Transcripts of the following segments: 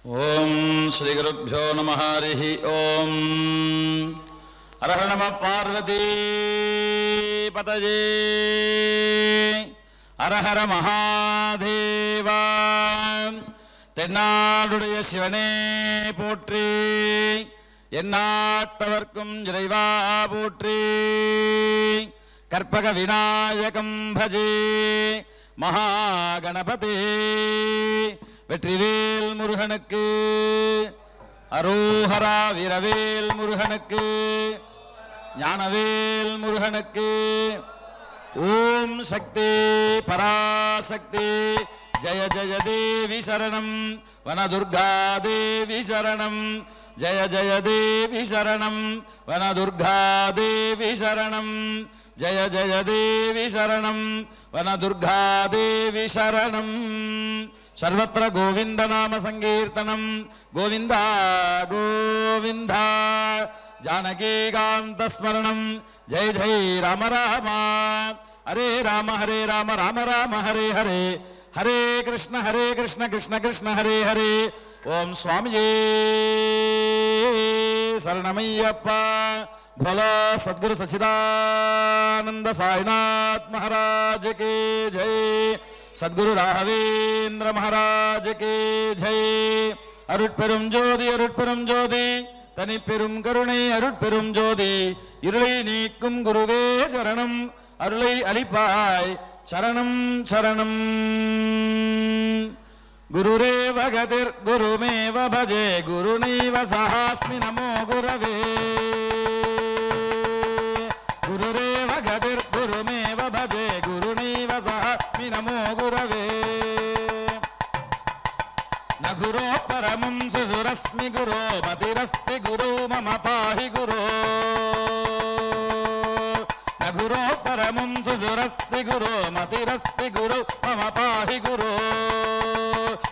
ओम श्री गुरुभ्यो नमः हरिः ओम हर हर नमः पार्वती पतये हर हर महादेवा தென்னாடுடைய சிவனே போற்றி எந்நாட்டவர்க்கும் இறைவா போற்றி கற்பக விநாயகம் பஜே மகாகணபதி வெற்றிவேல் முருகனுக்கு அரோஹரா வீரவேல் முருகனுக்கு ஞானவேல் முருகனுக்கு ஓம் சக்தி பராசக்தி जय जय देवी शरणं वनदुर्गा देवी शरणं जय जय देवी शरणं वनदुर्गा देवी शरणं जय जय देवी शरणं वनदुर्गा देवी शरणं सर्वत्र गोविंद नाम संकीर्तनं गोविंद गोविंद जानकीकांत स्मरणं जय जय राम राम हरे राम राम राम हरे हरे हरे कृष्ण कृष्ण कृष्ण हरे हरे ओम स्वामी शरणमय्यप्पा भोला सद्गुरु सच्चिदानंद साईनाथ महाराज के जय सद्गुरु राघवेंद्र महाराज के जय अरुट्पेरुम ज्योति तनिपेरुम करुणे अरुट्पेरुम ज्योति इरुளை நீக்கும் குருவே சரணம் அருளை அளிப்பாய் शरणं शरणं गुरुरेव गतिर् गुरुमेव भजे गुरुनैव सहास्मि नमो गुरवे गुरुरेव गतिर् गुरुमेव भजे गुरुनैव सहास्मि नमो गुरवे न गुरो परमं सुसुरस्मि गुरो मतिरस्ति गुरो मम पाहि गुरो गुरो परमं सुसुरस्ति गुरो मतिरस्ति गुरो मम पाहि गुरो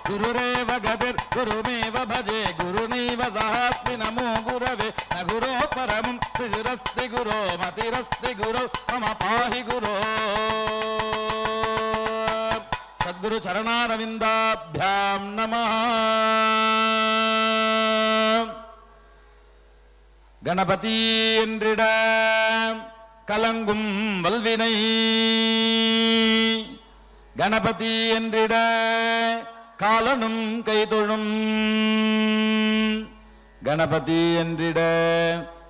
गुरुरेव गतिर् गुरुमेव भजे गुरुनैव सहास्मि नमो गुरवे न गुरो परमं सुसुरस्ति गुरो मतिरस्ति गुरो मम पाहि गुरो सद्गुरु चरणारविन्दाभ्यां नमः गणपति एन्றிட கலங்கும் வல்வினை கணபதி என்றிட காலனும் கைதொழும் கணபதி என்றிட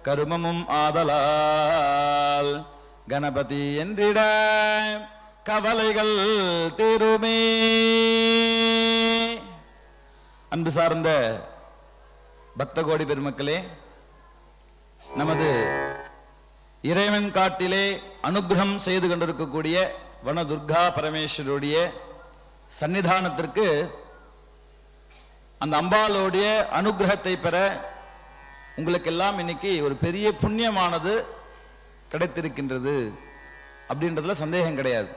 கருமமும் ஆதலால் கணபதி என்றிட கவலைகள் தீருமே. அன்பு சார்ந்த பக்த கோடி பெருமக்களே, நமது இறைவன் காட்டிலே அனுகிரகம் செய்து கொண்டிருக்கக்கூடிய வனதுர்கா பரமேஸ்வருடைய சன்னிதானத்திற்கு அந்த அம்பாளுடைய அனுகிரகத்தை பெற உங்களுக்கெல்லாம் இன்னைக்கு ஒரு பெரிய புண்ணியமானது கிடைத்திருக்கின்றது அப்படின்றதுல சந்தேகம் கிடையாது.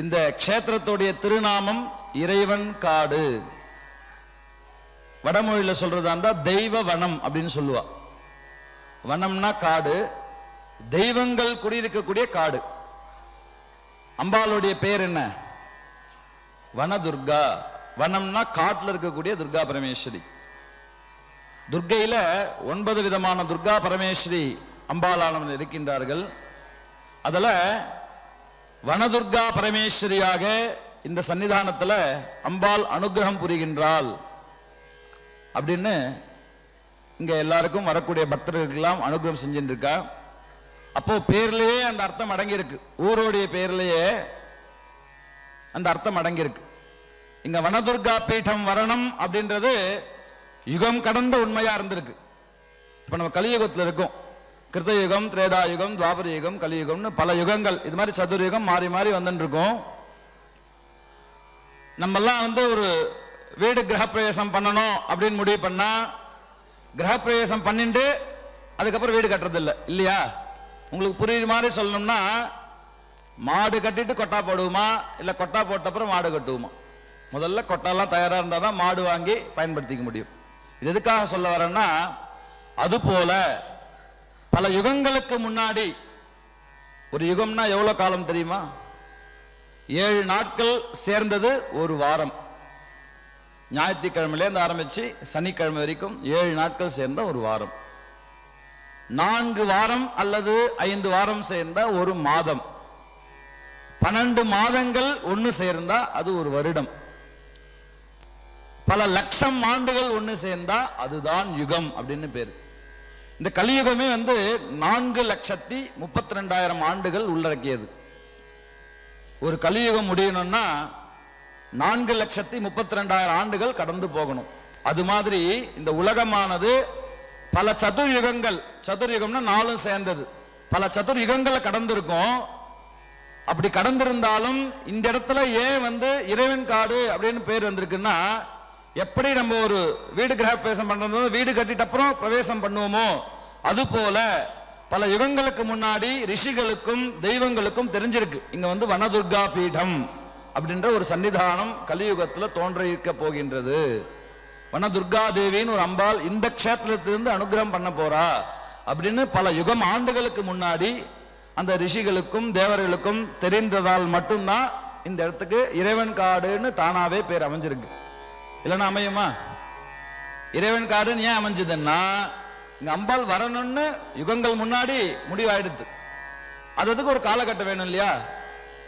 இந்த க்ஷேத்திரத்துடைய திருநாமம் இறைவன் காடு. வடமொழியில சொல்றதா இருந்தா தெய்வ வனம் அப்படின்னு சொல்லுவா. வனம்னா காடு, தெய்வங்கள் குடியிருக்கக்கூடிய காடு. அம்பாளுடைய பேர் என்ன? வனதுர்கா. வனம்னா காட்டுல இருக்கக்கூடிய துர்கா பரமேஸ்வரி. துர்க்கையில 9 விதமான துர்கா பரமேஸ்வரி அம்பாளானவர்கள் இருக்கின்றார்கள். அதுல வனதுர்கா பரமேஸ்வரியாக இந்த சன்னிதானத்துல அம்பாள் அனுகிரகம் புரிகின்றாள் அப்படின்னு இங்க எல்லாருக்கும் வரக்கூடிய பக்தர்களுக்கெல்லாம் அனுகிரகம் செஞ்சுட்டு இருக்கா. அப்போ பேர்லயே அந்த அர்த்தம் அடங்கி இருக்கு. ஊரோடைய பேர்லயே அந்த அர்த்தம் அடங்கி இருக்கு. இங்க வனதுர்கா பீடம் வரணும் அப்படின்றது யுகம் கடந்த உண்மையா இருந்திருக்கு. இப்ப நம்ம கலியுகத்துல இருக்கோம். கிருத்த யுகம், திரேதா யுகம், துவாபர யுகம், கலியுகம்னு பல யுகங்கள், இது மாதிரி சதுர்யுகம் மாறி மாறி வந்துட்டு இருக்கோம். நம்ம எல்லாம் ஒரு வீடு கிரகப்பிரவேசம் பண்ணணும் அப்படின்னு முடிவு பண்ணா கிரகப்பிரவேசம் பண்ணிட்டு அதுக்கப்புறம் வீடு கட்டுறது இல்லை இல்லையா? உங்களுக்கு புரியுற மாதிரி சொல்லணும்னா, மாடு கட்டிட்டு கொட்டா போடுவோமா இல்லை கொட்டா போட்ட அப்புறம் மாடு கட்டுவோமா? முதல்ல கொட்டாலாம் தயாரா இருந்தால் தான் மாடு வாங்கி பயன்படுத்திக்க முடியும். இது எதுக்காக சொல்ல வரேன்னா, அது போல பல யுகங்களுக்கு முன்னாடி, ஒரு யுகம்னா எவ்வளவு காலம் தெரியுமா? 7 நாட்கள் சேர்ந்தது ஒரு வாரம். ஞாயிற்றுக்கிழமையிலேருந்து ஆரம்பிச்சு சனிக்கிழமை வரைக்கும் 7 நாட்கள் சேர்ந்த ஒரு வாரம். 4 வாரம் அல்லது 5 வாரம் சேர்ந்தா ஒரு மாதம். 12 மாதங்கள் ஒன்று சேர்ந்தா அது ஒரு வருடம். பல லட்சம் ஆண்டுகள் ஒன்று சேர்ந்தா அதுதான் யுகம் அப்படின்னு பேரு. இந்த கலியுகமே 4,32,000 ஆண்டுகள் உள்ளடக்கியது. ஒரு கலியுகம் முடியணும்னா 4,32,000 ஆண்டுகள் கடந்து போகணும். அது மாதிரி இந்த உலகமானது பல சதுர்யுகங்கள், சதுர்யுகம்னா 4 சேர்ந்தது, பல சதுர்யுகங்களை கடந்திருக்கும். அப்படி கடந்திருந்தாலும் இந்த இடத்துல ஏன் இறைவன் காடு அப்படின்னு பேர் வந்திருக்குன்னா, எப்படி நம்ம ஒரு வீடு கிரகப்பிரவேசம் பண்றது, வீடு கட்டிட்டு அப்புறம் பிரவேசம் பண்ணுவோமோ, அது போல பல யுகங்களுக்கு முன்னாடி ரிஷிகளுக்கும் தெய்வங்களுக்கும் தெரிஞ்சிருக்கு இங்க வனதுர்கா பீடம் அப்படின்ற ஒரு சன்னிதானம் கலியுகத்துல தோன்ற இருக்க போகின்றது. வனதுர்கா தேவின்னு ஒரு அம்பாள் இந்த க்ஷேத்திரத்திலிருந்து அனுகிரகம் பண்ண போறா அப்படின்னு பல யுகம் ஆண்டுகளுக்கு முன்னாடி அந்த ரிஷிகளுக்கும் தேவர்களுக்கும் தெரிந்ததால் மட்டும்தான் இந்த இடத்துக்கு இறைவன் காடுன்னு தானாவே பேர் அமைஞ்சிருக்கு. இல்லைன்னா அமையுமா? இறைவன் காடுன்னு ஏன் அமைஞ்சதுன்னா, இங்க அம்பாள் வரணும்னு யுகங்கள் முன்னாடி முடிவாயிடுது. அதுக்கு ஒரு காலகட்டம் வேணும் இல்லையா?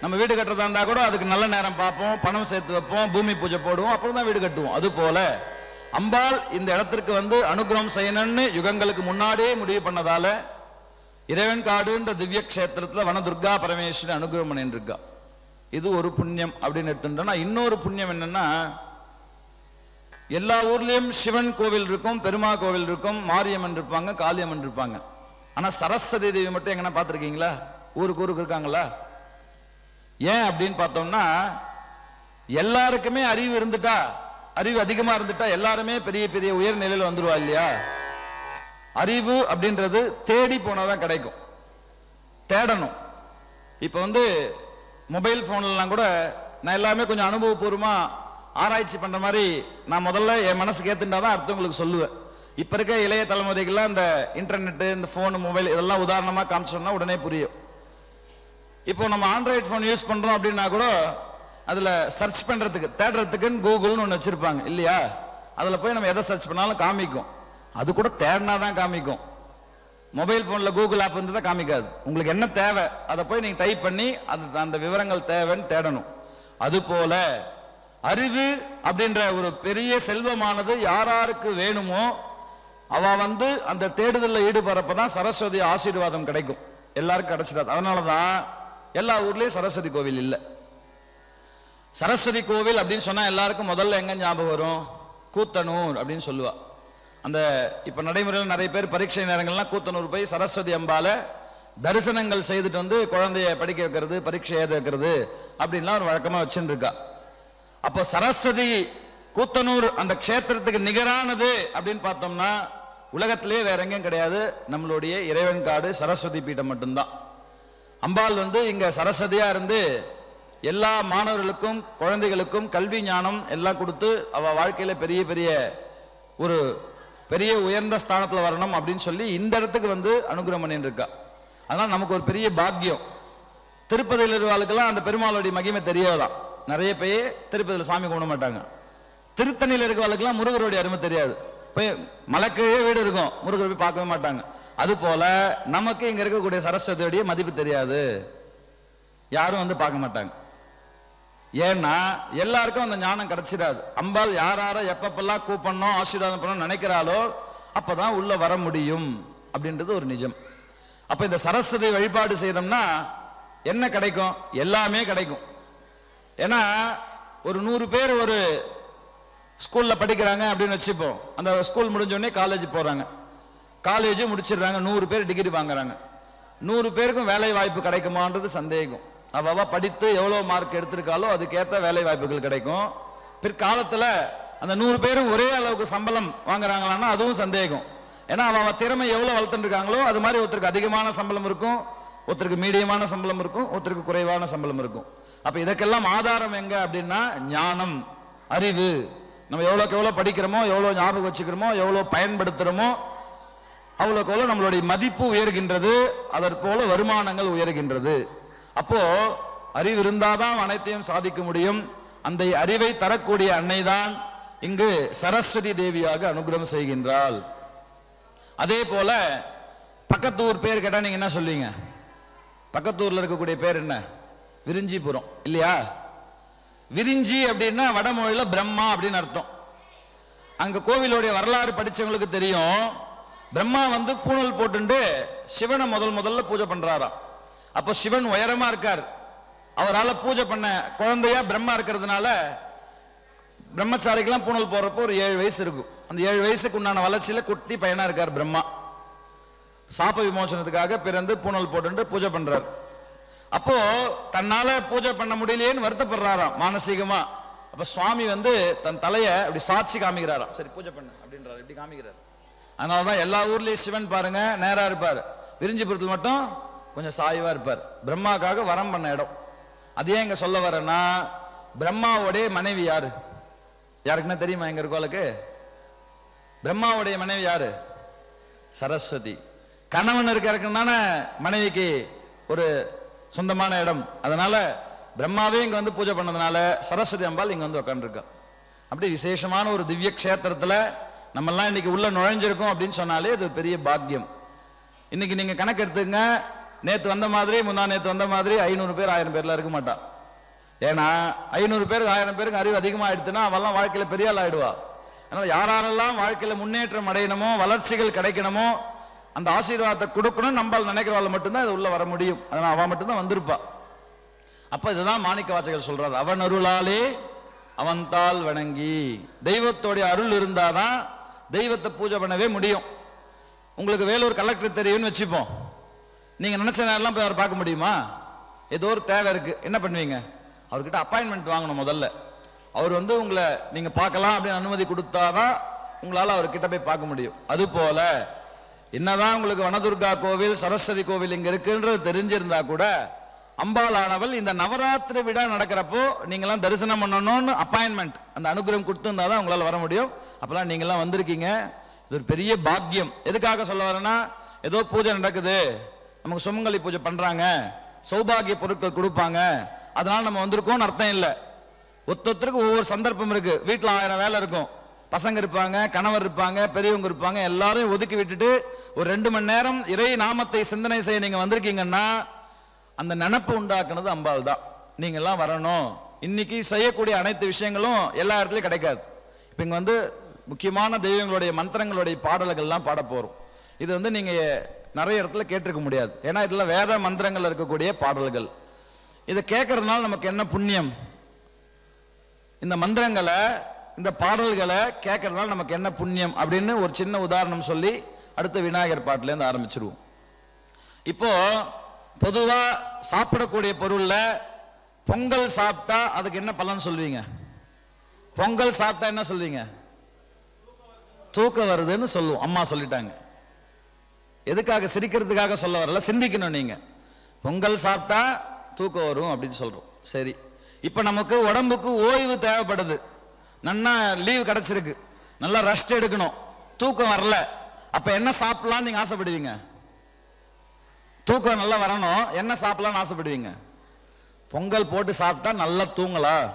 நம்ம வீடு கட்டுறதா இருந்தா கூட அதுக்கு நல்ல நேரம் பார்ப்போம், பணம் சேர்த்து வைப்போம், பூமி பூஜை போடுவோம், அப்புறம் தான் வீடு கட்டுவோம். அது போல அம்பாள் இந்த இடத்திற்கு அனுகிரகம் செய்யணும்னு யுகங்களுக்கு முன்னாடியே முடிவு பண்ணதால இறைவன் காடுன்ற திவ்ய கஷேத்திரத்துல வனதுர்கா பரமேஸ்வரி அனுகிரகம் பண்ணிட்டு இருக்கா. இது ஒரு புண்ணியம் அப்படின்னு எடுத்துட்டோம்னா, இன்னொரு புண்ணியம் என்னன்னா, எல்லா ஊர்லயும் சிவன் கோவில் இருக்கும், பெருமா கோவில் இருக்கும், மாரியம்மன் இருப்பாங்க, காளியம்மன் இருப்பாங்க. ஆனா சரஸ்வதி தேவி மட்டும் எங்கன்னா பார்த்துருக்கீங்களா? ஊருக்கு இருக்காங்களா? ஏன் அப்படின்னு பார்த்தோம்னா, எல்லாருக்குமே அறிவு இருந்துட்டா, அறிவு அதிகமா இருந்துட்டா எல்லாருமே பெரிய பெரிய உயர் நிலையில வந்துருவா இல்லையா? அறிவு அப்படின்றது தேடி போனாதான் கிடைக்கும், தேடணும். இப்ப மொபைல் போன்லாம் கூட நான் எல்லாமே கொஞ்சம் அனுபவபூர்வமா ஆராய்ச்சி பண்ற மாதிரி நான் முதல்ல என் மனசுக்கு ஏத்துட்டாதான் அடுத்தவங்களுக்கு சொல்லுவேன். இப்ப இருக்க இளைய தலைமுறைகள்லாம் இந்த இன்டர்நெட், இந்த போன், மொபைல் இதெல்லாம் உதாரணமா காமிச்சோம்னா உடனே புரியும். இப்போ நம்ம ஆண்ட்ராய்டு போன் யூஸ் பண்றோம் அப்படின்னா கூட அதுல சர்ச் பண்றதுக்கு, தேடுறதுக்குன்னு கூகுள்னு ஒன்று வச்சிருப்பாங்க இல்லையா? அதுல போய் நம்ம எதை சர்ச் பண்ணாலும் காமிக்கும். அது கூட தேடினாதான் காமிக்கும். மொபைல் போன்ல கூகுள் ஆப் வந்து தான் காமிக்காது. உங்களுக்கு என்ன தேவை அதை போய் நீங்க டைப் பண்ணி அந்த விவரங்கள் தேவைன்னு தேடணும். அது போல அறிவு அப்படின்ற ஒரு பெரிய செல்வமானது யாராருக்கு வேணுமோ அவ அந்த தேடுதலில் ஈடுபடுறப்பதான் சரஸ்வதி ஆசீர்வாதம் கிடைக்கும். எல்லாருக்கும் கிடைச்சிடாது. அதனாலதான் எல்லா ஊர்லயும் சரஸ்வதி கோவில் இல்லை. சரஸ்வதி கோவில் அப்படின்னு சொன்னா எல்லாருக்கும் முதல்ல எங்க ஞாபகம் வரும்? கூத்தனூர் அப்படின்னு சொல்லுவா. அந்த இப்ப நடைமுறையில் நிறைய பேர் பரீட்சை நேரங்கள்லாம் கூத்தனூர் போய் சரஸ்வதி அம்பால தரிசனங்கள் செய்துட்டு குழந்தைய படிக்க வைக்கிறது, பரீட்சை எழுத வைக்கிறது அப்படின்லாம் ஒரு வழக்கமா வச்சுட்டு இருக்கா. அப்போ சரஸ்வதி கூத்தனூர் அந்த க்ஷேத்திரத்துக்கு நிகரானது அப்படின்னு பார்த்தோம்னா உலகத்திலேயே வேற எங்கேயும் கிடையாது. நம்மளுடைய இறைவன் காடு சரஸ்வதி பீடம் மட்டும்தான். அம்பாள் இங்க சரஸ்வதியா இருந்து எல்லா மாணவர்களுக்கும் குழந்தைகளுக்கும் கல்வி ஞானம் எல்லாம் கொடுத்து அவ வாழ்க்கையில பெரிய பெரிய ஒரு பெரிய உயர்ந்த ஸ்தானத்துல வரணும் அப்படின்னு சொல்லி இந்த இடத்துக்கு அனுகிரகம் பண்ணிட்டு இருக்கா. அதனால நமக்கு ஒரு பெரிய பாக்கியம். திருப்பதியில் இருக்கிறவர்களுக்கெல்லாம் அந்த பெருமாளுடைய மகிமை தெரியாதான். நிறைய பேர் திருப்பதியில் சாமி கும்பிட மாட்டாங்க. திருத்தணியில் இருக்கிறவர்களுக்கெல்லாம் முருகருடைய அருமை தெரியாது. போய் மலைக்கீழே வீடு இருக்கும், முருகர் போய் பார்க்கவே மாட்டாங்க. அது போல நமக்கு இங்க இருக்கக்கூடிய சரஸ்வதியுடைய மதிப்பு தெரியாது, யாரும் பார்க்க மாட்டாங்க. ஏன்னா எல்லாருக்கும் அந்த ஞானம் கிடைச்சிடாது. அம்பாள் யார எப்பப்பெல்லாம் கூப்பிடணும் ஆசீர்வாதம் பண்ணணும் நினைக்கிறாளோ அப்பதான் உள்ள வர முடியும் அப்படின்றது ஒரு நிஜம். அப்ப இந்த சரஸ்வதி வழிபாடு செய்தோம்னா என்ன கிடைக்கும்? எல்லாமே கிடைக்கும். ஏன்னா ஒரு 100 பேர் ஒரு ஸ்கூல்ல படிக்கிறாங்க அப்படின்னு வச்சுப்போம். அந்த ஸ்கூல் முடிஞ்ச உடனே காலேஜ் போறாங்க, காலேஜ் முடிச்சிடுறாங்க, 100 பேர் டிகிரி வாங்குறாங்க. 100 பேருக்கும் வேலை வாய்ப்பு கிடைக்குமான்றது சந்தேகம். அவ படித்து எவ்வளவு மார்க் எடுத்திருக்காலோ அதுக்கேற்ற வேலை வாய்ப்புகள் கிடைக்கும். பிற்காலத்துல அந்த 100 பேரும் ஒரே அளவுக்கு சம்பளம் வாங்குறாங்களான்னா அதுவும் சந்தேகம். ஏன்னா அவ திறமை எவ்வளவு வளர்த்துட்டு இருக்காங்களோ அது மாதிரி ஒருத்தருக்கு அதிகமான சம்பளம் இருக்கும், ஒருத்தருக்கு மீடியமான சம்பளம் இருக்கும், ஒருத்தருக்கு குறைவான சம்பளம் இருக்கும். அப்ப இதற்கெல்லாம் ஆதாரம் எங்க அப்படின்னா ஞானம், அறிவு. நம்ம எவ்வளவுக்கு எவ்வளவு படிக்கிறோமோ, எவ்வளவு ஞாபகம் வச்சுக்கிறோமோ, எவ்வளவு பயன்படுத்துறோமோ அவ்வளவுக்கு எவ்வளவு நம்மளுடைய மதிப்பு உயர்கின்றது, அதற்போல வருமானங்கள் உயர்கின்றது. அப்போ அறிவு இருந்தாதான் அனைத்தையும் சாதிக்க முடியும். அந்த அறிவை தரக்கூடிய அன்னை தான் இங்கு சரஸ்வதி தேவியாக அனுகிரகம் செய்கின்றாள். அதே போல பக்கத்தூர் பேர் கேட்டா நீங்க என்ன சொல்வீங்க? பக்கத்தூர்ல இருக்கக்கூடிய பேர் என்ன? விரிஞ்சிபுரம் இல்லையா? விரிஞ்சி அப்படின்னா வடமொழியில பிரம்மா அப்படின்னு அர்த்தம். அங்க கோவிலுடைய வரலாறு படிச்சவங்களுக்கு தெரியும். பிரம்மா வந்து பூணல் போட்டு சிவனை முதல்ல பூஜை பண்றாராம். அப்போ சிவன் உயரமா இருக்கார். அவரால் பூஜை பண்ண குழந்தையா பிரம்மா இருக்கிறதுனால பிரம்மச்சாரிக்கெல்லாம் பூணல் போடுறப்போ ஒரு 7 வயசு இருக்கும். அந்த 7 வயசுக்கு உண்டான வளர்ச்சியில குட்டி பையனா இருக்கார் பிரம்மா. சாப விமோசனத்துக்காக பிறந்து பூணல் போட்டு பூஜை பண்றார். அப்போ தன்னால பூஜை பண்ண முடியலையேன்னு வருத்தப்படுறாராம் மானசீகமா. அப்ப சுவாமி வந்து தன் தலைய அப்படி சாட்சி காமிக்கிறாராம். சரி பூஜை பண்ணு அப்படின்றாரு, இப்படி காமிக்கிறார். அதனாலதான் எல்லா ஊர்லயும் சிவன் பாருங்க நேரா இருப்பார், விரிஞ்சிபுரத்தில் மட்டும் கொஞ்சம் சாய்வா இருப்பார். பிரம்மாக்காக வரம் பண்ண இடம். அதே எங்க சொல்ல வரேன்னா, பிரம்மாவுடைய மனைவி யாரு? யாருக்குன்னா தெரியுமா? எங்க இருக்கோளுக்கு பிரம்மாவுடைய மனைவி யாரு? சரஸ்வதி. கணவன் இருக்காருக்குன்னு மனைவிக்கு ஒரு சொந்தமான இடம். அதனால பிரம்மாவே இங்க வந்து பூஜை பண்ணதுனால சரஸ்வதி அம்பாள் இங்க வந்து உட்காந்துருக்கா. அப்படி விசேஷமான ஒரு திவ்ய கஷேத்திரத்துல நம்ம எல்லாம் இன்னைக்கு உள்ள நுழைஞ்சிருக்கோம் அப்படின்னு சொன்னாலே அது ஒரு பெரிய பாக்கியம். இன்னைக்கு நீங்க கணக்கு எடுத்துங்க, நேத்து வந்த மாதிரி முந்தா நேத்து வந்த மாதிரி 500 பேர் 1000 பேர்ல இருக்க மாட்டான். ஏன்னா 500 பேருக்கு 1000 பேருக்கு அறிவு அதிகமா ஆயிடுச்சுன்னா அவெல்லாம் வாழ்க்கையில பெரிய ஆள் ஆயிடுவா. அதனால யாரெல்லாம் வாழ்க்கையில முன்னேற்றம் அடையணுமோ, வளர்ச்சிகள் கிடைக்கணுமோ, அந்த ஆசீர்வாதத்தை கொடுக்கணும் நம்மால் நினைக்கிறவாள் மட்டும்தான் இது உள்ள வர முடியும். அதனால அவ மட்டும்தான் வந்திருப்பா. அப்ப இதுதான் மாணிக்க வாசகர் சொல்றாரு, அவன் அருளாலே அவன்தால் வணங்கி. தெய்வத்தோடைய அருள் இருந்தாதான் தெய்வத்தை பூஜை பண்ணவே முடியும். உங்களுக்கு வேலூர் கலெக்டர் தெரியும்னு வச்சுப்போம். நீங்க நினைச்ச நேரம் போய் அவர் பார்க்க முடியுமா? ஏதோ ஒரு தேவை இருக்கு, என்ன பண்ணுவீங்க? அவர்கிட்ட அப்பாயின்மெண்ட் வாங்கணும் முதல்ல. அவர் வந்து உங்களை நீங்க பார்க்கலாம் அப்படின்னு அனுமதி கொடுத்தாதான் உங்களால அவர்கிட்ட போய் பார்க்க முடியும். அது போல என்னதான் உங்களுக்கு வனதுர்கா கோவில் சரஸ்வதி கோவில் இங்க இருக்குன்றது தெரிஞ்சிருந்தா கூட அம்பாளானவள் இந்த நவராத்திரி விழா நடக்கிறப்போ நீங்களாம் தரிசனம் பண்ணணும்னு அப்பாயின்மெண்ட் அந்த அனுகிரகம் கொடுத்துருந்தாதான் உங்களால வர முடியும். அப்பெல்லாம் நீங்களாம் வந்திருக்கீங்க, இது ஒரு பெரிய பாக்கியம். எதுக்காக சொல்ல வரேன்னா, ஏதோ பூஜை நடக்குது, நமக்கு சுமங்கலி பூஜை பண்றாங்க, சௌபாகிய பொருட்கள் கொடுப்பாங்க, அதனால நம்ம வந்திருக்கோம்னு அர்த்தம் இல்லை. ஒருத்தருக்கு ஒவ்வொரு சந்தர்ப்பம் இருக்கு. வீட்டுல 1000 வேலை இருக்கும், பசங்க இருப்பாங்க, கணவர் இருப்பாங்க, பெரியவங்க இருப்பாங்க. எல்லாரும் ஒதுக்கி விட்டுட்டு ஒரு 2 மணி நேரம் இறை நாமத்தை சிந்தனை செய்ய நீங்க வந்திருக்கீங்கன்னா அந்த நினப்பு உண்டாக்குனது அம்பாள் தான். நீங்க எல்லாம் வரணும். இன்னைக்கு செய்யக்கூடிய அனைத்து விஷயங்களும் எல்லா இடத்துலயும் கிடைக்காது. இப்ப இங்க வந்து முக்கியமான தெய்வங்களுடைய மந்திரங்களுடைய பாடல்கள்லாம் பாட போறோம். இது வந்து நீங்க நிறைய இடத்துல கேட்டிருக்க முடியாது. ஏன்னா இதுல வேத மந்திரங்கள் இருக்கக்கூடிய பாடல்கள். இதை கேட்கறதுனால நமக்கு என்ன புண்ணியம்? இந்த மந்திரங்களை இந்த பாடல்களை கேட்கறதுனால நமக்கு என்ன புண்ணியம் அப்படின்னு ஒரு சின்ன உதாரணம் சொல்லி அடுத்த விநாயகர் பாட்டுல இருந்து ஆரம்பிச்சிருவோம். இப்போ பொதுவா சாப்பிடக்கூடிய பொருள்ல பொங்கல் சாப்பிட்டா அதுக்கு என்ன பலன் சொல்வீங்க? பொங்கல் சாப்பிட்டா என்ன சொல்வீங்க? தூக்கம் வருதுன்னு சொல்லுவோம். அம்மா சொல்லிட்டாங்க. எதுக்காக? சிரிக்கிறதுக்காக சொல்ல வரல, சிந்திக்கணும். நீங்க பொங்கல் சாப்பிட்டா தூக்கம் வரும் அப்படின்னு சொல்றோம். சரி, இப்ப நமக்கு உடம்புக்கு ஓய்வு தேவைப்படுது, நல்லா லீவ் கிடைச்சிருக்கு, நல்லா ரெஸ்ட் எடுக்கணும், தூக்கம் வரல. அப்ப என்ன சாப்பிடலாம் நீங்க ஆசைப்படுவீங்க? தூக்கம் நல்லா வரணும், என்ன சாப்பிடலாம்னு ஆசைப்படுவீங்க? பொங்கல் போட்டு சாப்பிட்டா நல்லா தூங்கலாம்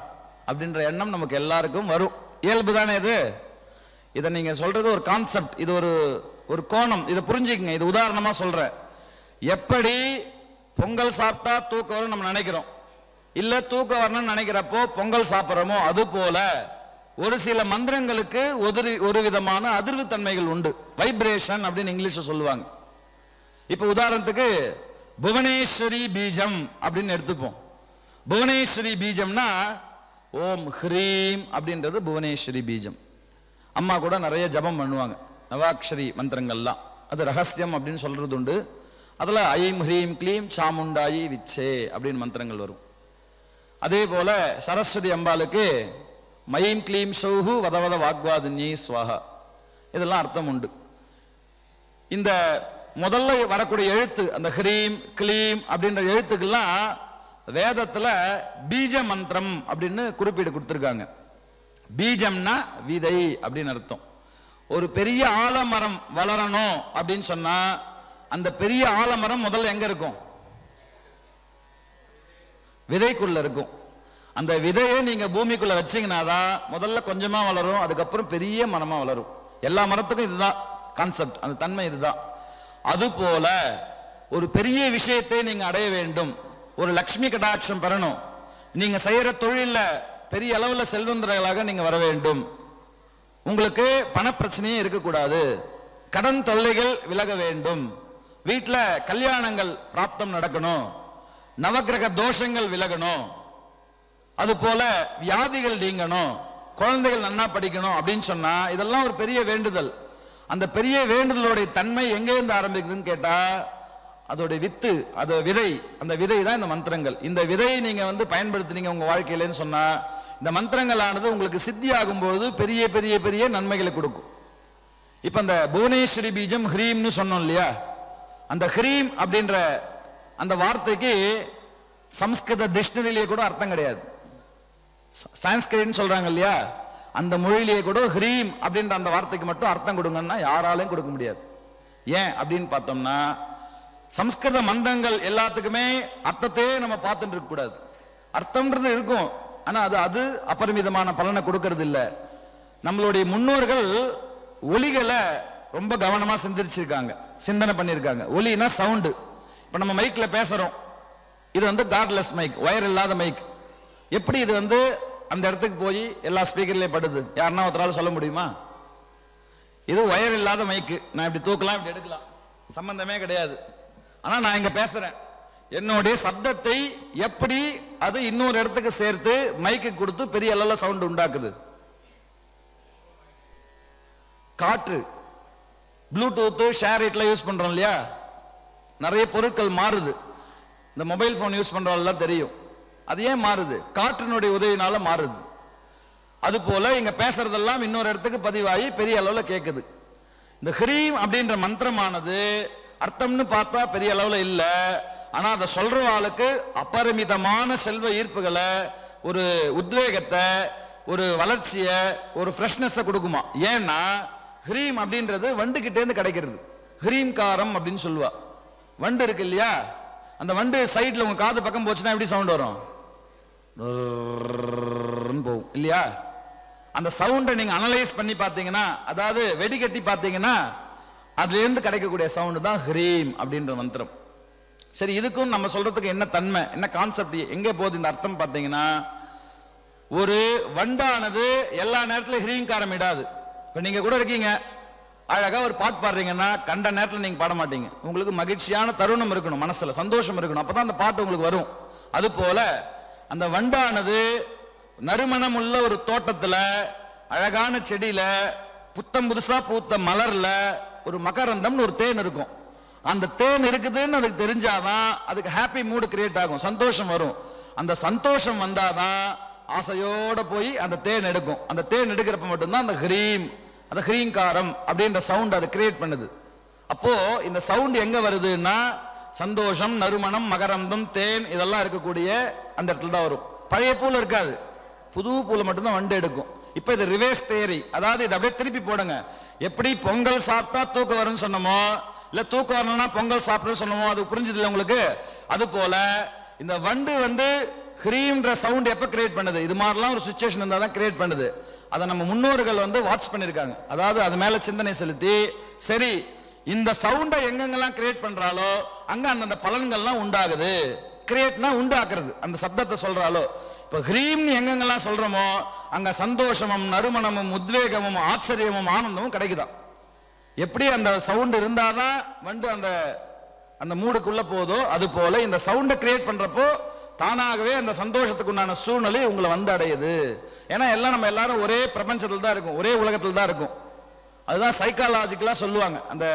அப்படின்ற எண்ணம் நமக்கு எல்லாருக்கும் வரும். இயல்பு தானே இது. இதை நீங்க சொல்றது ஒரு கான்செப்ட், இது ஒரு கோணம், இதை புரிஞ்சுக்கங்க. இது உதாரணமா சொல்றேன். எப்படி பொங்கல் சாப்பிட்டா தூக்கம் வரும் நம்ம நினைக்கிறோம், இல்ல தூக்கம் வரணும்னு நினைக்கிறப்போ பொங்கல் சாப்பிட்றோமோ, அது போல ஒரு சில மந்திரங்களுக்கு ஒரு விதமான அதிர்வு தன்மைகள் உண்டு. வைப்ரேஷன் அப்படின்னு இங்கிலீஷ்ல சொல்லுவாங்க. இப்ப உதாரணத்துக்கு புவனேஸ்வரி பீஜம் அப்படின்னு எடுத்துப்போம். புவனேஸ்வரி பீஜம்னா ஓம் ஹ்ரீம் அப்படின்றது புவனேஸ்வரி பீஜம். அம்மா கூட நிறைய ஜபம் பண்ணுவாங்க, நவாக்ஷரி மந்திரங்கள்லாம். அது ரகசியம் அப்படின்னு சொல்றது உண்டு. அதுல ஐம் ஹ்ரீம் க்ளீம் சாமுண்டாயி விச்சே அப்படின்னு மந்திரங்கள் வரும். அதே போல சரஸ்வதி அம்பாளுக்கு மைம் க்ளீம் சௌஹு வதவத வாக்வாதின்யை ஸ்வாஹா, இதெல்லாம் அர்த்தம் உண்டு. இந்த முதல்ல வரக்கூடிய எழுத்து அந்த ஹ்ரீம் க்ளீம் அப்படின்ற எழுத்துக்கெல்லாம் வேதத்துல பீஜ மந்திரம் அப்படின்னு குறிப்பீடு கொடுத்திருக்காங்க. பீஜம்னா விதை அப்படின்னு அர்த்தம். ஒரு பெரிய ஆலமரம் வளரணும் அப்படின்னு சொன்னா அந்த பெரிய ஆலமரம் முதல்ல எங்க இருக்கும்? விதைக்குள்ள இருக்கும். அந்த விதையை நீங்க பூமிக்குள்ள வச்சீங்கன்னாதான் முதல்ல கொஞ்சமா வளரும், அதுக்கப்புறம் பெரிய மரமா வளரும். எல்லா மரத்துக்கும் இதுதான் கான்செப்ட், அந்த தன்மை இதுதான். அது போல ஒரு பெரிய விஷயத்தை நீங்க அடைய வேண்டும், ஒரு லட்சுமி கடாட்சம் பெறணும், நீங்க செய்யற தொழில பெரிய அளவுல செல்வந்தர்களாக நீங்க வர வேண்டும், உங்களுக்கு பண பிரச்சனையே இருக்கக்கூடாது, கடன் தொல்லைகள் விலக வேண்டும், வீட்டுல கல்யாணங்கள் பிராப்தம் நடக்கணும், நவக்கிரக தோஷங்கள் விலகணும், அது போல வியாதிகள் நீங்கணும், குழந்தைகள் நன்னா படிக்கணும் அப்படின்னு சொன்னா இதெல்லாம் ஒரு பெரிய வேண்டுதல். அந்த பெரிய வேண்டுதலோட தன்மை எங்கே இருந்து ஆரம்பிக்குதுன்னு கேட்டா அதோட வித்து, அது விதை, அந்த விதை தான் இந்த மந்திரங்கள். இந்த விதையை நீங்க பயன்படுத்தினீங்க உங்க வாழ்க்கையிலன்னு சொன்னா இந்த மந்திரங்களானது உங்களுக்கு சித்தி ஆகும்போது பெரிய பெரிய பெரிய நன்மைகளை கொடுக்கும். இப்ப அந்த புவனேஸ்வரி பீஜம் ஹ்ரீம்னு சொன்னோம் இல்லையா, அந்த ஹ்ரீம் அப்படின்ற அந்த வார்த்தைக்கு சம்ஸ்கிருத டிக்ஷனரியிலேயே கூட அர்த்தம் கிடையாது. சான்ஸ்கிரிட்னு சொல்றாங்க இல்லையா, அந்த மொழியிலேயே கூட ஹ்ரீம் அப்படின்ற அந்த வார்த்தைக்கு மட்டும் அர்த்தம் கொடுங்கன்னா யாராலையும் கொடுக்க முடியாது. ஏன் அப்படின்னு பார்த்தோம்னா சம்ஸ்கிருத மந்திரங்கள் எல்லாத்துக்குமே அர்த்தத்தையே நம்ம பார்த்துட்டு இருக்க கூடாது. அர்த்தம்ன்றது இருக்கும், ஆனா அது அபரிமிதமான பலனை கொடுக்கறது இல்லை. நம்மளுடைய முன்னோர்கள் ஒலிகளை ரொம்ப கவனமா சிந்திச்சிருக்காங்க, சிந்தனை பண்ணியிருக்காங்க. ஒலினா சவுண்டு. இப்ப நம்ம மைக்ல பேசுறோம், இது கார்ட்லெஸ் மைக், ஒயர் இல்லாத மைக். எப்படி இது அந்த இடத்துக்கு போய் எல்லா ஸ்பீக்கர்லயே படுது, யாருன்னா ஒருத்தரால சொல்ல முடியுமா? இது ஒயர் இல்லாத மைக்கு, நான் இப்படி தூக்கலாம் இப்படி எடுக்கலாம், சம்பந்தமே கிடையாது. ஆனா நான் இங்க பேசுறேன், என்னுடைய சப்தத்தை எப்படி அது இன்னொரு இடத்துக்கு சேர்த்து மைக்கு கொடுத்து பெரிய அளவுல சவுண்ட் உண்டாக்குது. காற்று, ப்ளூடூத், ஷேர் இட்ல யூஸ் பண்றோம் இல்லையா, நிறைய பொருட்கள் மாறுது. இந்த மொபைல் போன் யூஸ் பண்றவங்க தெரியும் அது ஏன் மாறுது, காற்றினுடைய உதவினால மாறுது. அது போல இங்க பேசுறதெல்லாம் இன்னொரு இடத்துக்கு பதிவாகி பெரிய அளவுல கேட்குது. இந்த ஹ்ரீம் அப்படின்ற மந்திரமானது அர்த்தம்னு பார்த்தா பெரிய அளவுல இல்ல, ஆனா அதை சொல்ற ஆளுக்கு அபரிமிதமான செல்வ ஈர்ப்புகளை, ஒரு உத்வேகத்தை, ஒரு வளர்ச்சியை, ஒரு ஃப்ரெஷ்னஸ் கொடுக்குமா. ஏன்னா ஹ்ரீம் அப்படின்றது வண்டு கிட்டே இருந்து கிடைக்கிறது. ஹ்ரீம் காரம் அப்படின்னு சொல்லுவா. வண்டு இருக்கு இல்லையா, அந்த வண்டு சைட்ல உங்க காது பக்கம் போச்சுன்னா எப்படி சவுண்ட் வரும், போகும் இல்லையா. அந்த சவுண்டை நீங்க அனலைஸ் பண்ணி பார்த்தீங்கன்னா, அதாவது வெடிகட்டி பார்த்தீங்கன்னா அதுல இருந்து கிடைக்கக்கூடிய சவுண்ட் தான் ஹ்ரீம் அப்படின்ற மந்திரம். சரி, இதுக்கும் நம்ம சொல்றதுக்கு என்ன தன்மை, என்ன கான்செப்ட், எங்க போகுது இந்த அர்த்தம் பார்த்தீங்கன்னா, ஒரு வண்டானது எல்லா நேரத்திலும் ஹ்ரீங்காரம் இடாது. இப்ப நீங்க கூட இருக்கீங்க, அழகா ஒரு பாட்டு பாடுறீங்கன்னா கண்ட நேரத்தில் நீங்க பாட மாட்டீங்க. உங்களுக்கு மகிழ்ச்சியான தருணம் இருக்கணும், மனசுல சந்தோஷம் இருக்கணும், அப்பதான் அந்த பாட்டு உங்களுக்கு வரும். அது போல அந்த வண்டானது நறுமணம் உள்ள ஒரு தோட்டத்துல, அழகான செடியில, புத்தம் புதுசா பூத்த மலர்ல ஒரு மகரந்தம்னு ஒரு தேன் இருக்கும். அந்த தேன் இருக்குதுன்னு அதுக்கு தெரிஞ்சாதான் அதுக்கு ஹாப்பி மூடு கிரியேட் ஆகும், சந்தோஷம் வரும். அந்த சந்தோஷம் வந்தாதான் ஆசையோட போய் அந்த தேன் எடுக்கும். அந்த தேன் எடுக்கிறப்ப மட்டும்தான் அந்த ஹ்ரீம், அந்த ஹ்ரீங்காரம் அப்படின்ற சவுண்ட் அதை கிரியேட் பண்ணுது. அப்போ இந்த சவுண்ட் எங்க வருதுன்னா சந்தோஷம், நறுமணம், மகரந்தம், தேன் இதெல்லாம் இருக்கக்கூடிய அந்த இடத்துல தான் வரும். பழைய பூல இருக்காது, புது பூல மட்டும்தான் வண்டு எடுக்கும். இப்ப இது ரிவர்ஸ் தியரி, அதாவது இது அப்படியே திருப்பி போடுங்க. எப்படி பொங்கல் சாப்பிட்டா தூக்கம் வரும்னு சொன்னமோ, இல்ல தூக்கம் வரணும்னா பொங்கல் சாப்பிட்டு சொன்னமோ, அது புரிஞ்சது இல்லை உங்களுக்கு. அது போல இந்த வண்டு ஹ்ரீம்ன்ற சவுண்ட் எப்ப கிரியேட் பண்ணுது, இது மாதிரிலாம் ஒரு சிச்சுவேஷன் இருந்தா தான் கிரியேட் பண்ணுது. அதை நம்ம முன்னோர்கள் வாட்ச் பண்ணிருக்காங்க. அதாவது அது மேல சிந்தனை செலுத்தி, சரி இந்த சவுண்டை எங்கெங்கெல்லாம் கிரியேட் பண்றாலோ அங்க அந்த பலன்கள்லாம் உண்டாகுது. கிரியேட்னா உண்டாக்குறது, அந்த சப்தத்தை சொல்றாலோ. இப்ப ஹ்ரீம்னு எங்கெங்கெல்லாம் சொல்றோமோ அங்க சந்தோஷமும், நறுமணமும், உத்வேகமும், ஆச்சரியமும், ஆனந்தமும் கிடைக்குதான். எப்படி அந்த சவுண்ட் இருந்தாதான் வண்டு அந்த அந்த மூடுக்குள்ள போதோ, அது போல இந்த சவுண்டை கிரியேட் பண்றப்போ தானாகவே அந்த சந்தோஷத்துக்கு உண்டான சூழ்நிலை உங்களை அடையுது. ஏன்னா எல்லாம் நம்ம எல்லாரும் ஒரே பிரபஞ்சத்தில் தான் இருக்கும், ஒரே உலகத்தில் தான் இருக்கும். அதுதான் சைக்காலஜிக்கலா சொல்லுவாங்க, அந்த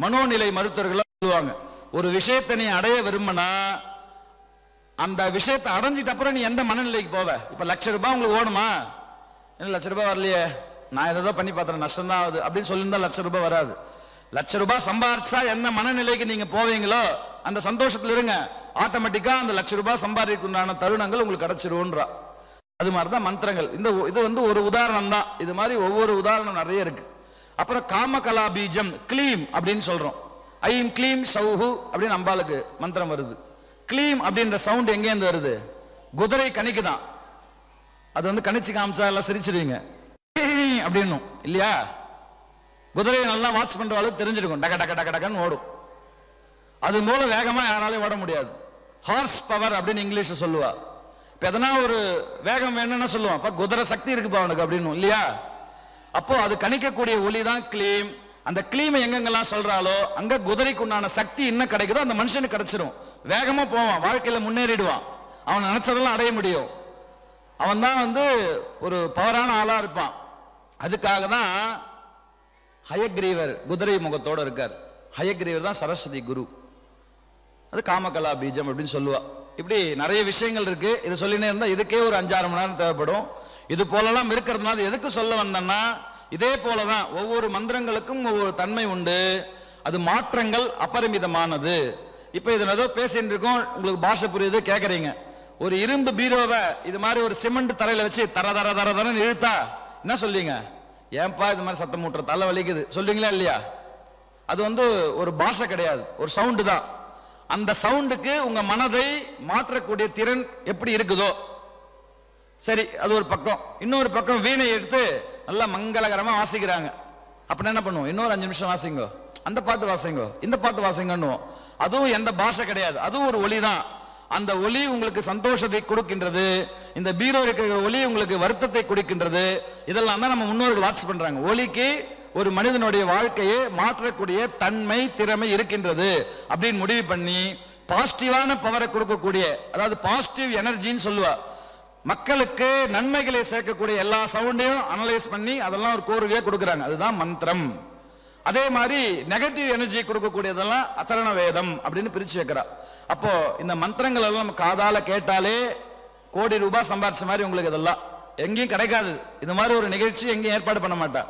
மனோநிலை மருத்துவர்கள் சொல்லுவாங்க, ஒரு விஷயத்தை நீ அடைய விரும்பினா அந்த விஷயத்தை அடைஞ்சிட்ட அப்புறம் நீ எந்த மனநிலைக்கு போவ. இப்ப ₹1,00,000 உங்களுக்கு ஓடுமா, என்ன ₹1,00,000 வரலையே, நான் ஏதோ பண்ணி பார்த்தேன் நஷ்டம் தான் ஆகுது அப்படின்னு சொல்லியிருந்தா ₹1,00,000 வராது. ₹1,00,000 சம்பாதிச்சா என்ன மனநிலைக்கு நீங்க போவீங்களோ அந்த சந்தோஷத்துல இருங்க, ஆட்டோமேட்டிக்கா அந்த ₹1,00,000 சம்பாதிக்குண்டான தருணங்கள் உங்களுக்கு கிடைச்சிருன்றா. அது மாதிரிதான் மந்திரங்கள். இது ஒரு உதாரணம் தான், இது மாதிரி ஒவ்வொரு உதாரணம் நிறைய இருக்கு. அப்புறம் காமகலா பீஜம் கிளீம் அப்படின்னு சொல்றோம். ஐம் கிளீம் சௌஹு அப்படின்னு அம்பாளுக்கு மந்திரம் வருது. கிளீம் அப்படின்ற சவுண்ட் எங்கேருந்து வருது, குதிரை கணிக்குதான். அது வந்து கணிச்சு காமிச்சா எல்லாம் சிரிச்சிருவீங்க அப்படின்னும் இல்லையா? குதிரையை நல்லா வாட்ச் பண்ற அளவுக்கு தெரிஞ்சிருக்கும், டக டக டக டகன்னு ஓடும். அது போல வேகமா யாராலையும் ஓட முடியாது. ஹார்ஸ் பவர் அப்படின்னு இங்கிலீஷ் சொல்லுவா. இப்ப எதனா ஒரு வேகம் வேணும்னா சொல்லுவான், அப்ப குதிரை சக்தி இருக்குப்பா அவனுக்கு அப்படின்னு இல்லையா? அப்போ அது கணிக்கக்கூடிய ஒலி தான் கிளீம். அந்த கிளீமை எங்கெங்கெல்லாம் சொல்றாலோ அங்க குதிரைக்கு உண்டான சக்தி என்ன கிடைக்குதோ அந்த மனுஷனுக்கு கிடைச்சிரும். வேகமா போவான், வாழ்க்கையில முன்னேறிடுவான், அவன் நினைச்சதெல்லாம் அடைய முடியும். அவன் தான் வந்து ஒரு பவரான ஆளா இருப்பான். அதுக்காக தான் ஹயக்ரீவர் குதிரை முகத்தோட இருக்கார். ஹயக்ரீவர் தான் சரஸ்வதி குரு. அது காமகலா பீஜம் அப்படின்னு சொல்லுவா. இப்படி நிறைய விஷயங்கள் இருக்கு. இது சொல்லினே இருந்தா இதுக்கே ஒரு 5-6 மணி நேரம் தேவைப்படும். இது போலலாம் இருக்கிறதுனால எதுக்கு சொல்ல வந்தேன்னா, இதே போலதான் ஒவ்வொரு மந்திரங்களுக்கும் ஒவ்வொரு தன்மை உண்டு. அது மாற்றங்கள் அபரிமிதமானது. இப்ப இதுல ஏதோ பேசிட்டு இருக்கோம், உங்களுக்கு பாஷை புரியுது கேக்குறீங்க. ஒரு இரும்பு பீரோவை இது மாதிரி ஒரு சிமெண்ட் தரையில வச்சு தர தர தர தரன்னு இழுத்தா என்ன சொல்வீங்க? ஏன்பா இது மாதிரி சத்தம் மூட்டுற, தலை வலிக்குது சொல்றீங்களா இல்லையா? அது வந்து ஒரு பாஷை கிடையாது, ஒரு சவுண்டு தான். அந்த சவுண்டுக்கு உங்க மனதை மாற்றக்கூடிய திறன் எப்படி இருக்குதோ சரி, அது ஒரு பக்கம். இன்னொரு பக்கம் வீணை எடுத்து நல்லா மங்களகரமா வாசிக்கிறாங்க. அப்படின்னா என்ன பண்ணுவோம்? இன்னொரு 5 நிமிஷம் வாசிங்கோ, அந்த பாட்டு வாசிங்கோ, இந்த பாட்டு வாசிங்கன்னுவோம். அதுவும் எந்த பாஷை கிடையாது, அதுவும் ஒரு ஒலி தான். அந்த ஒலி உங்களுக்கு சந்தோஷத்தை கொடுக்கின்றது, இந்த பீரோ இருக்கிற ஒலி உங்களுக்கு வருத்தத்தை கொடுக்கின்றது. இதெல்லாம் தான் நம்ம முன்னோர்கள் வாட்ச் பண்றாங்க. ஒலிக்கு ஒரு மனிதனுடைய வாழ்க்கையை மாற்றக்கூடிய தன்மை திறமை இருக்கின்றது அப்படின்னு முடிவு பண்ணி பாசிட்டிவான பவரை கொடுக்கக்கூடிய, அதாவது பாசிட்டிவ் எனர்ஜின்னு சொல்லுவா, மக்களுக்கு நன்மைகளை சேர்க்கக்கூடிய எல்லா சவுண்டையும் அனலைஸ் பண்ணி அதெல்லாம் ஒரு கோர்வையா கொடுக்குறாங்க. அதுதான் மந்திரம். அதே மாதிரி நெகட்டிவ் எனர்ஜி கொடுக்கக்கூடியதெல்லாம் அதரண வேதம் அப்படின்னு பிரிச்சு வைக்கிறா. அப்போ இந்த மந்திரங்கள் எல்லாம் நம்ம காதால கேட்டாலே கோடி ரூபாய் சம்பாரிச்ச மாதிரி உங்களுக்கு இதெல்லாம் எங்கேயும் கிடைக்காது. இது மாதிரி ஒரு நிகழ்ச்சி எங்கேயும் ஏற்பாடு பண்ண மாட்டா.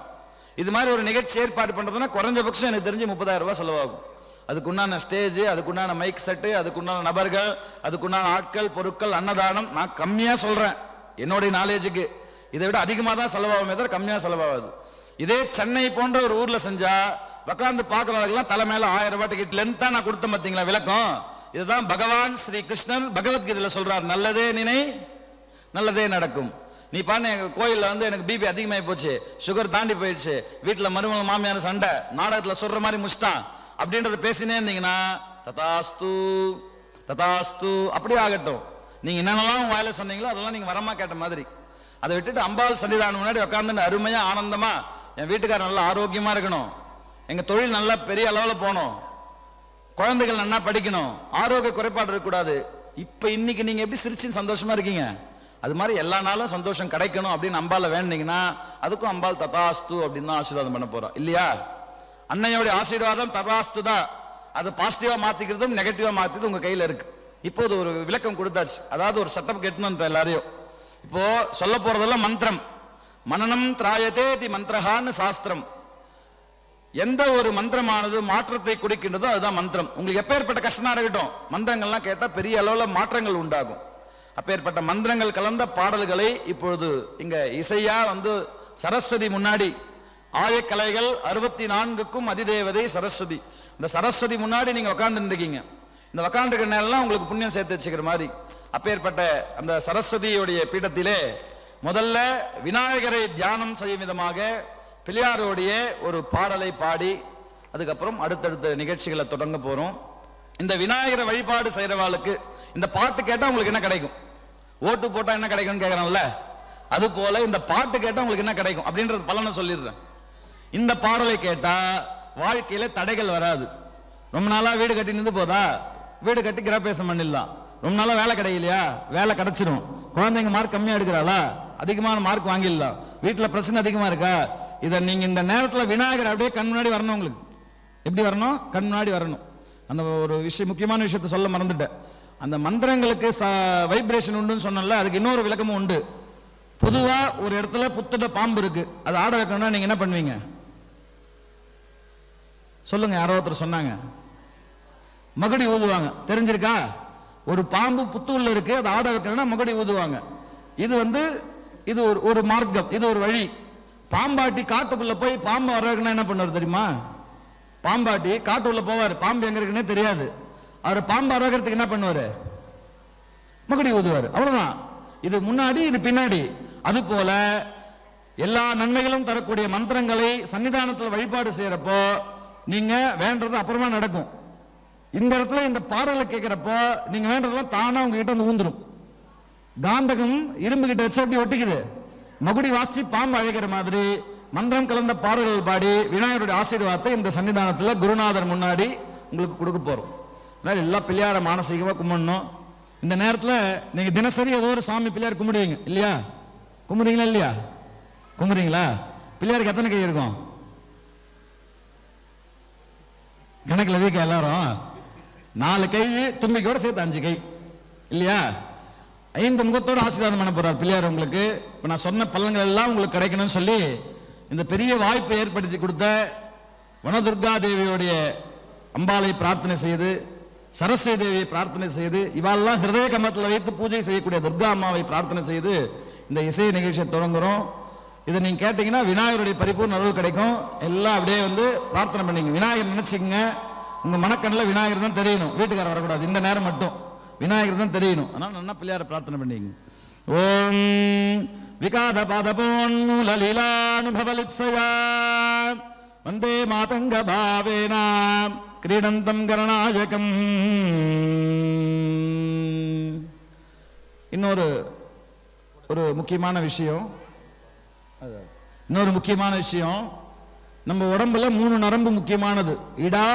இது மாதிரி ஒரு நிகழ்ச்சி ஏற்பாடு பண்றதுன்னா குறைஞ்சபட்சம் எனக்கு தெரிஞ்சு 30,000 ரூபாய் செலவாகும். அதுக்குண்டான ஸ்டேஜ், அதுக்குண்டான மைக் செட்டு, அதுக்குண்டான நபர்கள், அதுக்குண்டான ஆட்கள், பொருட்கள், அன்னதானம். நான் கம்மியா சொல்றேன் என்னுடைய நாலேஜுக்கு, இதை விட அதிகமாக தான் செலவாகும், தவிர கம்மியா செலவாகுது. இதே சென்னை போன்ற ஒரு ஊர்ல செஞ்சா உட்கார்ந்து பார்க்கறவங்களுக்கெல்லாம் தலை மேல 1000 ரூபாய் டிக்கெட் லென்த்தா நான் கொடுத்தேன் பார்த்தீங்களா விளக்கம். இதுதான் பகவான் ஸ்ரீ கிருஷ்ணன் பகவத்கீதையில சொல்றார், நல்லதே நினை நல்லதே நடக்கும். நீ பாருங்க, எங்க கோயில்ல வந்து எனக்கு பிபி அதிகமாகி போச்சு, சுகர் தாண்டி போயிடுச்சு, வீட்டுல மருமக மாமியார் சண்டை, நாடகத்துல சொல்ற மாதிரி முஷ்டான் அப்படின்றத பேசினே இருந்தீங்கன்னா ததாஸ்து ததாஸ்து அப்படியே ஆகட்டும். நீங்க என்னென்னலாம் வாயில சொன்னீங்களோ அதெல்லாம் நீங்க வரமா கேட்ட மாதிரி. அதை விட்டுட்டு அம்பாள் சன்னிதானம் முன்னாடி உட்கார்ந்து அருமையா ஆனந்தமா என் வீட்டுக்காரர் நல்லா ஆரோக்கியமா இருக்கணும், எங்க தொழில் நல்லா பெரிய அளவுல போகணும், குழந்தைகள் நல்லா படிக்கணும், ஆரோக்கிய குறைபாடு இருக்கக்கூடாது. இப்ப இன்னைக்கு நீங்க எப்படி சிரிச்சு சந்தோஷமா இருக்கீங்க, அது மாதிரி எல்லா நாளும் சந்தோஷம் கிடைக்கணும் அப்படின்னு அம்பால வேண்டிங்கன்னா அதுக்கும் அம்பாள் ததாஸ்து அப்படின்னு தான் ஆசீர்வாதம் பண்ண போறோம் இல்லையா? அன்னையோட ஆசீர்வாதம் ததாஸ்து தான். அது பாசிட்டிவா மாத்திக்கிறதும் நெகட்டிவா மாத்திக்கிறது உங்க கையில இருக்கு. இப்போது ஒரு விளக்கம் கொடுத்தாச்சு, அதாவது ஒரு செட்டப் கெட்டணும் எல்லாரையும். இப்போ சொல்ல போறதெல்லாம் மந்திரம். மனனம் திராயதே தி மந்திரஹான்னு சாஸ்திரம். எந்த ஒரு மந்திரமானது மாற்றத்தை குடிக்கின்றதோ அதுதான் மந்திரம். உங்களுக்கு எப்பேற்பட்ட கஷ்டமா இருக்கட்டும், மந்திரங்கள்லாம் கேட்டா பெரிய அளவுல மாற்றங்கள் உண்டாகும். அப்பேற்பட்ட மந்திரங்கள் கலந்த பாடல்களை இப்பொழுது இங்க இசையா வந்து சரஸ்வதி முன்னாடி, ஆயக்கலைகள் 64க்கும் அதிதேவதை சரஸ்வதி. இந்த சரஸ்வதி முன்னாடி நீங்க உட்கார்ந்து இருக்கீங்க. இந்த உட்கார்ந்துருக்க நேரம் உங்களுக்கு புண்ணியம் சேர்த்து வச்சுக்கிற மாதிரி. அப்பேற்பட்ட அந்த சரஸ்வதியுடைய பீடத்திலே முதல்ல விநாயகரை தியானம் செய்யும் விதமாக பிள்ளையாரோடைய ஒரு பாடலை பாடி அதுக்கப்புறம் அடுத்தடுத்த நிகழ்ச்சிகளை தொடங்க போறோம். இந்த விநாயகரை வழிபாடு செய்யறவாளுக்கு இந்த பாட்டு கேட்டா உங்களுக்கு என்ன கிடைக்கும்? ஓட்டு போட்டா என்ன கிடைக்கும்னு கேட்கறோம்ல, அது போல இந்த பாட்டு கேட்டா உங்களுக்கு என்ன கிடைக்கும் அப்படின்றது பலனை சொல்லிடுறேன். இந்த பாடலை கேட்டா வாழ்க்கையில தடைகள் வராது. ரொம்ப நாளா வீடு கட்டி நின்று போதா, வீடு கட்டி கிரகப்பிரவேசம் பண்ணிடலாம். ரொம்ப நாளா வேலை கிடைக்கலையா, வேலை கிடைச்சிடும். குழந்தைங்க மார்க் கம்மியா எடுக்கிறாளா, அதிகமான மார்க் வாங்கிடலாம். வீட்டுல பிரச்சனை அதிகமா இருக்கா, இதை நீங்க இந்த நேரத்துல விநாயகர் அப்படியே கண் முன்னாடி வரணும். உங்களுக்கு எப்படி வரணும்? கண் முன்னாடி வரணும். அந்த ஒரு விஷயம், முக்கியமான விஷயத்த சொல்ல மறந்துட்டேன். அந்த மந்திரங்களுக்கு வைப்ரேஷன் உண்டுன்னு சொன்னல, அதுக்கு இன்னொரு விளக்கமும் உண்டு. பொதுவா ஒரு இடத்துல புத்தட பாம்பு இருக்கு, அது ஆட வைக்கணும்னா நீங்க என்ன பண்ணுவீங்க சொல்லுங்க? யாரோ ஒருத்தர் சொன்னாங்க, மகுடி ஊதுவாங்க. தெரிஞ்சிருக்கா? ஒரு பாம்பு புத்தூர்ல இருக்கு, அது ஆட வைக்கணும்னா மகுடி ஊதுவாங்க. இது வந்து இது ஒரு மார்க்கம், இது ஒரு வழி. பாம்பாட்டி காட்டுக்குள்ள போய் பாம்பு வர்றதுக்குன்னா என்ன பண்ணுவார் தெரியுமா? பாம்பாட்டி காட்டுக்குள்ள போவார், பாம்பு எங்க இருக்குன்னே தெரியாது. அவர் பாம்பு வர்றதுக்கு என்ன பண்ணுவாரு? மகுடி ஊதுவார். அவ்வளவுதான். இது முன்னாடி, இது பின்னாடி. அதுபோல எல்லா நன்மைகளும் தரக்கூடிய மந்திரங்களை சன்னிதானத்தில் வழிபாடு செய்யறப்போ நீங்க வேண்டது அப்புறமா நடக்கும். இந்த இடத்துல இந்த பாடலை கேட்கிறப்போ நீங்க வேண்டதெல்லாம் தானா உங்ககிட்ட வந்து ஊந்துடும். காந்தகம் இரும்பு கிட்ட வச்சு அப்படி ஒட்டிக்குது. மகுடி வாசி பாம்பு அழைக்கிற மாதிரி மந்திரம் கலந்த பாடல்கள் பாடி விநாயகருடைய ஆசீர்வாதத்தை இந்த சன்னிதானத்தில் குருநாதர் முன்னாடி உங்களுக்கு கொடுக்க போறோம். எல்லா பிள்ளையார மானசீகமா கும்பிடணும். இந்த நேரத்தில் நீங்க தினசரி ஏதோ ஒரு சாமி பிள்ளையார் கும்பிடுவீங்க இல்லையா? கும்பிடுறீங்களா இல்லையா? கும்பிடுறீங்களா? பிள்ளையாருக்கு எத்தனை கை இருக்கும்? கணக்கில் வீக்க எல்லாரும் 4 கை, தும்பிக்கையோட சேர்த்து 5 கை இல்லையா? 5 முகத்தோடு ஆசீர்வாதம் பண்ண போறார் பிள்ளையார் உங்களுக்கு. இப்போ நான் சொன்ன பலன்கள் எல்லாம் உங்களுக்கு கிடைக்கணும்னு சொல்லி இந்த பெரிய வாய்ப்பை ஏற்படுத்தி கொடுத்த வனதுர்கா தேவியோடைய அம்பாளை பிரார்த்தனை செய்து, சரஸ்வதி தேவியை பிரார்த்தனை செய்து, இவாளெல்லாம் ஹிருதய கமலத்தில் வைத்து பூஜை செய்யக்கூடிய துர்கா அம்மாவை பிரார்த்தனை செய்து இந்த இசை நிகழ்ச்சியை தொடங்குறோம். இதை நீங்க கேட்டீங்கன்னா விநாயகருடைய பரிபூர்ண அருள் கிடைக்கும். எல்லாம் அப்படியே வந்து பிரார்த்தனை பண்ணீங்க. விநாயகர் நினைச்சுங்க, உங்க மனக்கண்ணில் விநாயகர் தான் தெரியணும், வீட்டுக்காரர் வரக்கூடாது. இந்த நேரம் மட்டும் விநாயகர் தான் தெரியணும். அதனால நல்லா பிள்ளையார பிரார்த்தனை பண்ணீங்க. ஓம் விகாத பாதபோன்மூலலீலானுபவலிப்சயா வந்தே மாதங்க பாவேனா கிரீடந்தம் கரணாயகம். இன்னொரு முக்கியமான விஷயம், நம்ம உடம்புல 3 நரம்பு முக்கியமானது. இடா,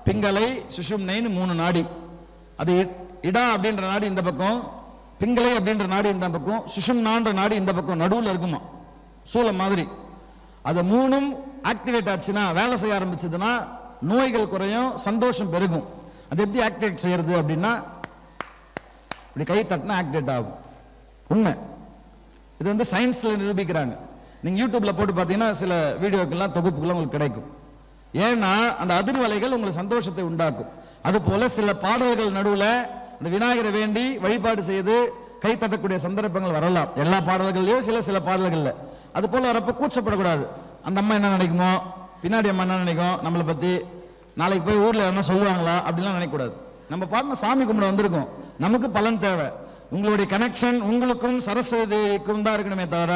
பிங்களை, சுஷும்னைன்னு 3 நாடி. அது இடா அப்படின்ற நாடி இந்த பக்கம், பிங்களை அப்படின்ற நாடி இந்த பக்கம், சுஷும்னான்ற நாடி இந்த பக்கம் நடுவில் இருக்குமா, சூலம் மாதிரி. அது 3ம் ஆக்டிவேட் ஆச்சுன்னா, வேலை செய்ய ஆரம்பிச்சதுன்னா நோய்கள் குறையும், சந்தோஷம் பெருகும். அது எப்படி ஆக்டிவேட் செய்யறது அப்படின்னா, இப்படி கை தட்டினா ஆக்டிவேட் ஆகும். உண்மை. இது வந்து சயின்ஸ்ல நிரூபிக்கிறாங்க. நீங்க யூடியூப்ல போட்டு பார்த்தீங்கன்னா சில வீடியோக்கெல்லாம் தொகுப்புகள்லாம் உங்களுக்கு கிடைக்கும். ஏன்னா அந்த அதிர்வலைகள் உங்களுக்கு சந்தோஷத்தை உண்டாக்கும். அது போல சில பாடல்கள் நடுவில் அந்த விநாயகரை வேண்டி வழிபாடு செய்து கை தட்டக்கூடிய சந்தர்ப்பங்கள் வரலாம். எல்லா பாடல்கள்லயும் சில பாடல்கள்ல அது போல வரப்ப கூச்சப்படக்கூடாது. அந்த அம்மா என்ன நினைக்குமோ, பின்னாடி அம்மா என்ன நினைக்கும் நம்மளை பத்தி, நாளைக்கு போய் ஊர்ல என்ன சொல்லுவாங்களா அப்படிலாம் நினைக்கக்கூடாது. நம்ம பாட்டின சாமி கும்பிட வந்திருக்கோம், நமக்கு பலன் தேவை. உங்களுடைய கனெக்ஷன் உங்களுக்கும் சரஸ்வதி தேவிக்கும் தான் இருக்கணுமே தவிர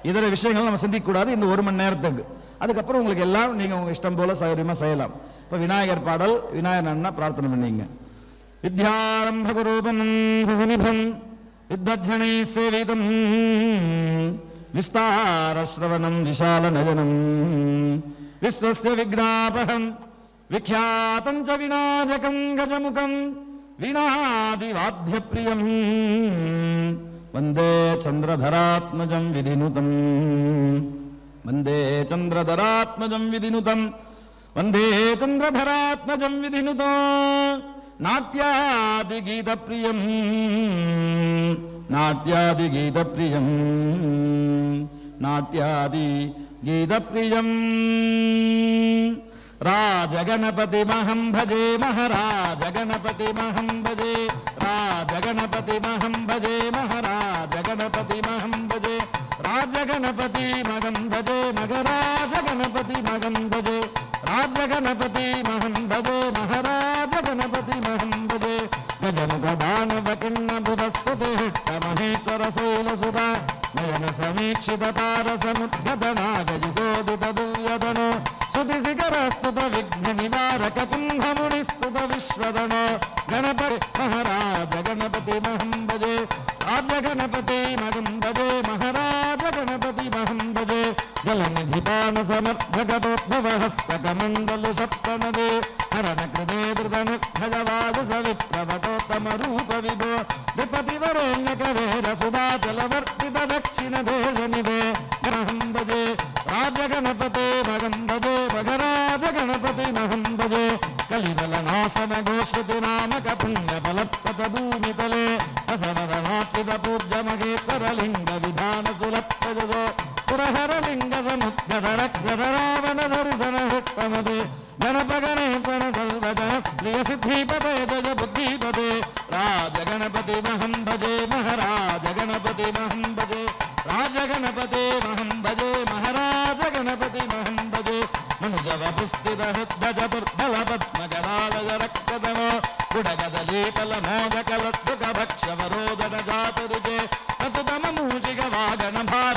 இதர விஷயங்கள் நம்ம சிந்திக்க கூடாது இந்த 1 மணி நேரத்துக்கு. அதுக்கப்புறம் உங்களுக்கு எல்லாம் நீங்க உங்க இஷ்டம் போல சௌகரியமா செய்யலாம். இப்ப விநாயகர் பாடல், விநாயகர் அண்ணா பிரார்த்தனை பண்ணீங்க. வித்யாரம்ப குரூபம் சசனிபம் வித்தஜ்ஜனை சேவிதம் விஸ்தார ஸ்ரவணம் விஷால நயனம் விஸ்வஸ்ய விக்னாபகம் விக்யாதம் ச விநாயகம் கஜமுகம் வீணாதிவாத்ய பிரியம் வந்தே சந்திரதராத்மஜம் விதினுதம் வந்தே சந்திரதராத்மஜம் விதினுதம் வந்தே சந்திரதராத்மஜம் விதினுதம் நாட்யாதி கீத பிரியம் நாட்யாதி கீத பிரியம் நாட்யாதி கீத பிரியம் राजगणपति महं भजे महाराज गणपति महं भजे राज गणपति महं भजे महाराज गणपति महं भजे राज गणपति महं भजे महाराज गणपति महं भजे राज गणपति महं भजे महाराज गणपति महं भजे गजमुख दानव किन्न बुधस्तुते महेश्वर शैलसुता नयन समीक्षित तारसमुद्गत नागयुगोदित दुर्यदनो सुतिशिखरस्तुत विघ्न निवारक कुंभमुनिस्तुत विश्वदनो गणपति महाराज गणपति महं भजे राज गणपति महं भजे महाराज गणपति महं भजे जलनिधिपान समर्थगतोद्भव हस्तकमण्डलु सप्तनदे हरण कृते धृतनुद्धजवाद सविप्रवटोत्तम रूप विभो विपतिवरेण्य कवेर सुधाचलवर्तित दक्षिण देशनिधे महं भजे राज गणपते महं भजे भगराज गणपति महं भजे कलिबलनाशन गोश्रुति नामक पुण्यफलप्रद भूमितले असवदनाचित पूज्य महेश्वरलिंग विधान सुलभजो पुरहरलिंग समुद्गत रक्षर रावण दर्शन हुट्टमदे गणप गणेश सर्वजन प्रिय सिद्धिपते जय बुद्धिपते राज गणपति महं भजे महाराज गणपति महं भजे राज गणपति महं भजे महाराज गणपति महं भजे मनुजव पुस्तित हृद चतुर्बल पद्म गदालय रक्तधनो गुडगदलीपल मोदकलद्भुक भक्ष्य वरोदन जातरुजे अतुतम मूषिक वागन भार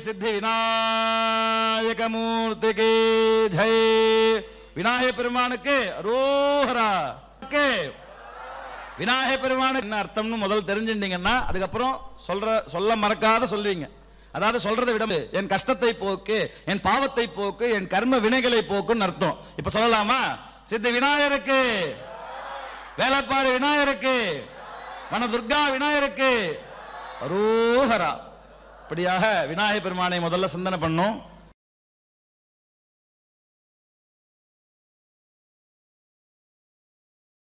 சித்தி விநாயக மூர்த்திக்கு ஜெய். விநாயக பெருமானுக்கு அரோஹரா. விநாயக பெருமானுக்கு என்ன அர்த்தம்னு முதல் தெரிஞ்சுட்டீங்கன்னா அதுக்கப்புறம் சொல்ல மறக்காத சொல்வீங்க. அதாவது சொல்றதை விட என் கஷ்டத்தை போக்கு, என் பாவத்தை போக்கு, என் கர்ம வினைகளை போக்குன்னு அர்த்தம். இப்ப சொல்லலாமா? சித்தி விநாயகருக்கு, வேலப்பாடு விநாயகருக்கு, வன துர்கா விநாயகருக்கு அரோஹரா. இப்படியாக விநாயக பெருமானை முதல்ல சிந்தனை பண்ணும்.